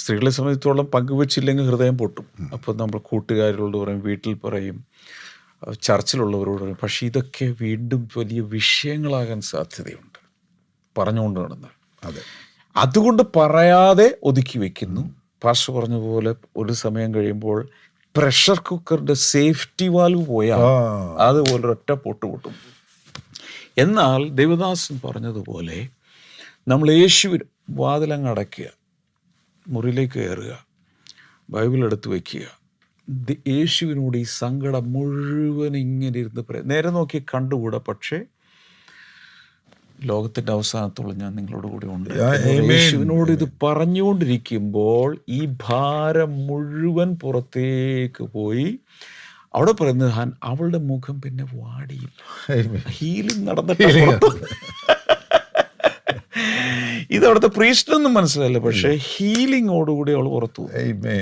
സ്ത്രീകളെ സംബന്ധിച്ചോളം പങ്കുവെച്ചില്ലെങ്കിൽ ഹൃദയം പൊട്ടും. അപ്പോൾ നമ്മൾ കൂട്ടുകാരോട് പറയും, വീട്ടിൽ പറയും, ചർച്ചിലുള്ളവരോട് പറയും. പക്ഷേ ഇതൊക്കെ വീണ്ടും വലിയ വിഷയങ്ങളാകാൻ സാധ്യതയുണ്ട് പറഞ്ഞുകൊണ്ട് നടന്നാൽ. അതെ, അതുകൊണ്ട് പറയാതെ ഒതുക്കി വെക്കുന്നു. പാസ്റ്റർ പറഞ്ഞ പോലെ ഒരു സമയം കഴിയുമ്പോൾ പ്രഷർ കുക്കറിൻ്റെ സേഫ്റ്റി വാൽവ് പോയാൽ അതുപോലെ ഒറ്റ പൊട്ടും. എന്നാൽ ദേവദാസൻ പറഞ്ഞതുപോലെ നമ്മൾ യേശുവിന് വാതിലങ്ങ് അടയ്ക്കുക, മുറിയിലേക്ക് കയറുക, ബൈബിൾ എടുത്ത് വയ്ക്കുക, യേശുവിനോട് ഈ സങ്കടം മുഴുവൻ ഇങ്ങനെ ഇരുന്ന് നേരെ നോക്കി കണ്ടുകൂടാ. പക്ഷേ ലോകത്തിൻ്റെ അവസാനത്തോളം ഞാൻ നിങ്ങളോട് കൂടെ ഉണ്ട്. യേശുവിനോട് ഇത് പറഞ്ഞുകൊണ്ടിരിക്കുമ്പോൾ ഈ ഭാരം മുഴുവൻ പുറത്തേക്ക് പോയി. അവിടെ പറയുന്നത് അവളുടെ മുഖം പിന്നെ വാടിയില്ല. ഹീലിംഗ് നടന്നിട്ട് ഇത് അവിടുത്തെ പ്രീസ്റ്റിനൊന്നും മനസ്സിലായില്ല, പക്ഷേ ഹീലിങ്ങോടുകൂടി അവൾ പുറത്തു.